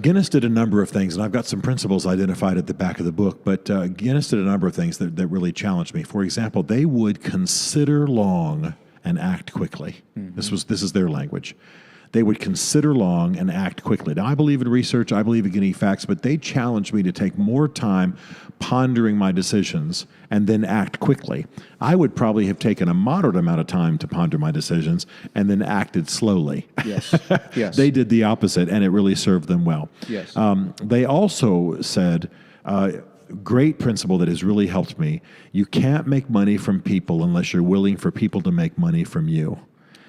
Guinness did a number of things, and I've got some principles identified at the back of the book, but Guinness did a number of things that really challenged me. For example, they would consider long and act quickly. This is their language. They would consider long and act quickly. Now, I believe in research, I believe in getting facts, but they challenged me to take more time pondering my decisions and then act quickly. I would probably have taken a moderate amount of time to ponder my decisions and then acted slowly. Yes, yes. They did the opposite, and it really served them well. Yes. They also said, great principle that has really helped me, you can't make money from people unless you're willing for people to make money from you.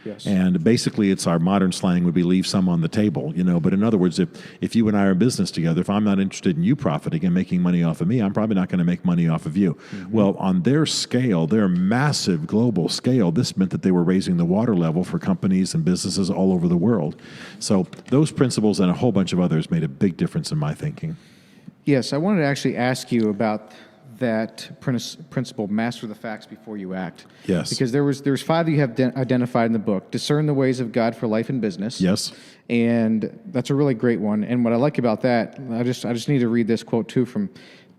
Yes. And basically, it's our modern slang would be leave some on the table, But in other words, if you and I are in business together, if I'm not interested in you profiting and making money off of me, I'm probably not going to make money off of you. Well, on their scale, their massive global scale, this meant that they were raising the water level for companies and businesses all over the world. So those principles and a whole bunch of others made a big difference in my thinking. Yes, I wanted to actually ask you about that principle, master the facts before you act. Yes. Because there's 5 that you have identified in the book. Discern the ways of God for life and business. Yes. And that's a really great one. And what I like about that, I just need to read this quote too from,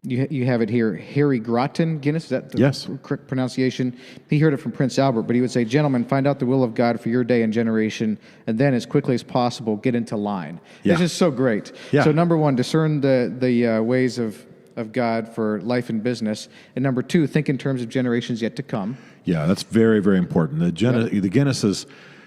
you have it here, Harry Groton, Guinness, is that the correct pronunciation? He heard it from Prince Albert, but he would say, gentlemen, find out the will of God for your day and generation, and then as quickly as possible, get into line. Yeah. It's just so great. Yeah. So number 1, discern the ways of God for life and business. And number 2, think in terms of generations yet to come. Yeah, that's very, very important. The Guinnesses,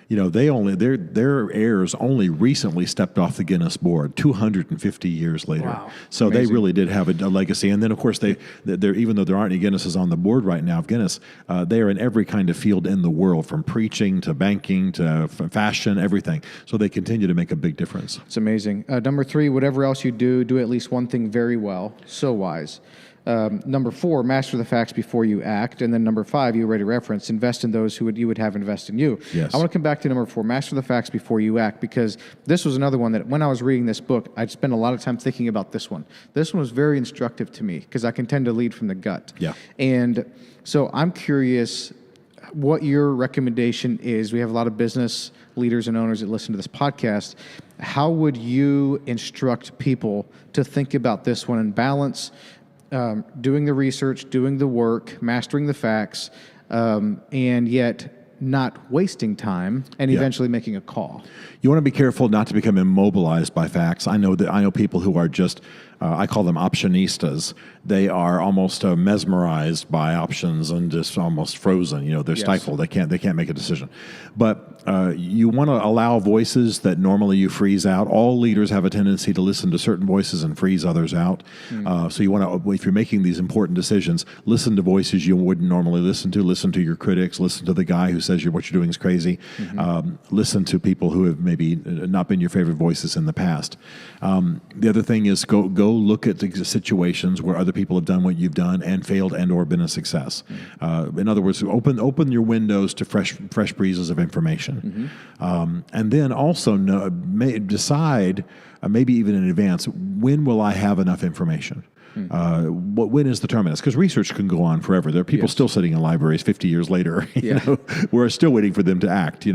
their heirs only recently stepped off the Guinness board 250 years later. Wow. So Amazing. they really did have a legacy. And then, of course, they're even though there aren't any Guinnesses on the board right now of Guinness, they are in every kind of field in the world, from preaching to banking to fashion, everything. So they continue to make a big difference. It's amazing. Number 3, whatever else you do, do at least one thing very well. So wise. Number 4, master the facts before you act. And then number 5, you already referenced, invest in those you would have invest in you. Yes. I want to come back to number 4, master the facts before you act, because this was another one that when I was reading this book, I'd spend a lot of time thinking about this one. This one was very instructive to me because I can tend to lead from the gut. Yeah. And so I'm curious what your recommendation is. We have a lot of business leaders and owners that listen to this podcast. How would you instruct people to think about this one and balance doing the research, doing the work, mastering the facts, and yet not wasting time and eventually making a call? You want to be careful not to become immobilized by facts. I know people who are just, I call them optionistas. They are almost mesmerized by options and just almost frozen. They're stifled. They can't make a decision. But you want to allow voices that normally you freeze out. All leaders have a tendency to listen to certain voices and freeze others out. So you want to, if you're making these important decisions, listen to voices you wouldn't normally listen to. Listen to your critics. Listen to the guy who says what you're doing is crazy. Listen to people who have maybe not been your favorite voices in the past. The other thing is go look at the situations where other people have done what you've done and failed and or been a success. In other words, open your windows to fresh breezes of information. And then also decide, maybe even in advance, when will I have enough information? When is the terminus? Because research can go on forever. There are people still sitting in libraries 50 years later. We're still waiting for them to act.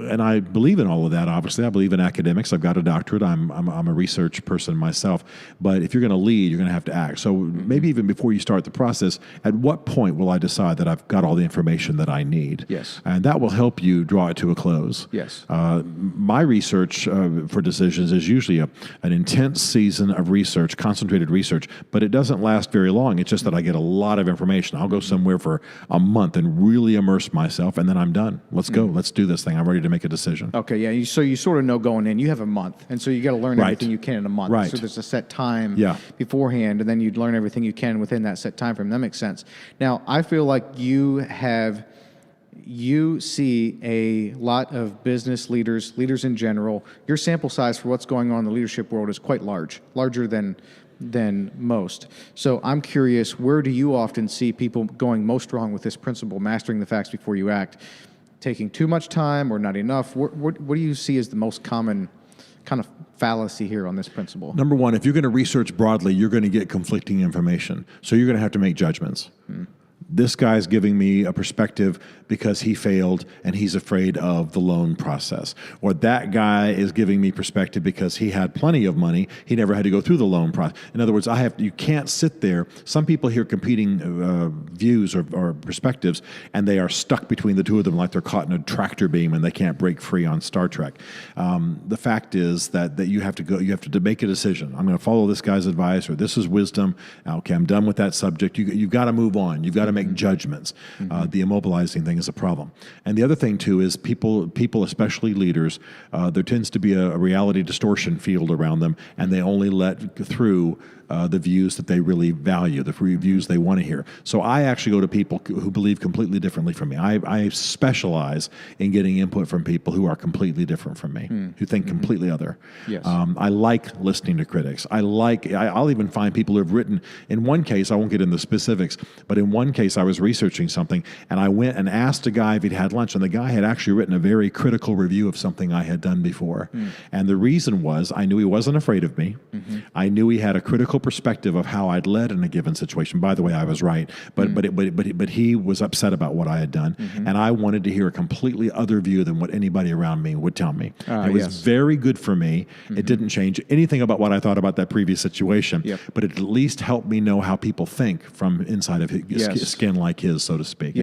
And I believe in all of that. Obviously, I believe in academics. I've got a doctorate. I'm a research person myself. But if you're going to lead, you're going to have to act. So maybe even before you start the process, at what point will I decide that I've got all the information that I need? Yes. And that will help you draw it to a close. Yes. My research for decisions is usually an intense season of research, concentrated research, but it doesn't last very long. It's just that I get a lot of information. I'll go somewhere for a month and really immerse myself, and then I'm done. Let's go. Let's do this thing. I'm ready to make a decision. Okay, yeah. So you sort of know going in, you have a month, and so you got to learn everything you can in a month. Right. So there's a set time beforehand, and then you'd learn everything you can within that set time frame. That makes sense. Now, I feel like you see a lot of business leaders in general. Your sample size for what's going on in the leadership world is quite larger than most. So I'm curious, where do you often see people going most wrong with this principle, mastering the facts before you act? Taking too much time or not enough? What do you see as the most common kind of fallacy here on this principle? Number one, if you're going to research broadly, you're going to get conflicting information. So you're going to have to make judgments. this guy's giving me a perspective because he failed and he's afraid of the loan process. Or that guy is giving me perspective because he had plenty of money. He never had to go through the loan process. In other words, you can't sit there. Some people hear competing views or perspectives, and they are stuck between the two of them like they're caught in a tractor beam and they can't break free on Star Trek. The fact is that you have to make a decision. I'm going to follow this guy's advice, or this is wisdom. Okay, I'm done with that subject. You've got to move on. You've got to make judgments. The immobilizing thing is a problem. And the other thing too is people, especially leaders, there tends to be a reality distortion field around them, and they only let through the views that they really value, the views they want to hear. So I actually go to people who believe completely differently from me. I specialize in getting input from people who are completely different from me, who think completely other. Yes. I like listening to critics. I'll even find people who have written, in one case, I won't get into specifics, but in one case I was researching something, and I went and asked a guy if he'd had lunch, and the guy had actually written a very critical review of something I had done before. And the reason was, I knew he wasn't afraid of me. I knew he had a critical perspective of how I'd led in a given situation. By the way, I was right, but he was upset about what I had done, and I wanted to hear a completely other view than what anybody around me would tell me. It was very good for me. It didn't change anything about what I thought about that previous situation, but it at least helped me know how people think from inside of his skin like his, so to speak.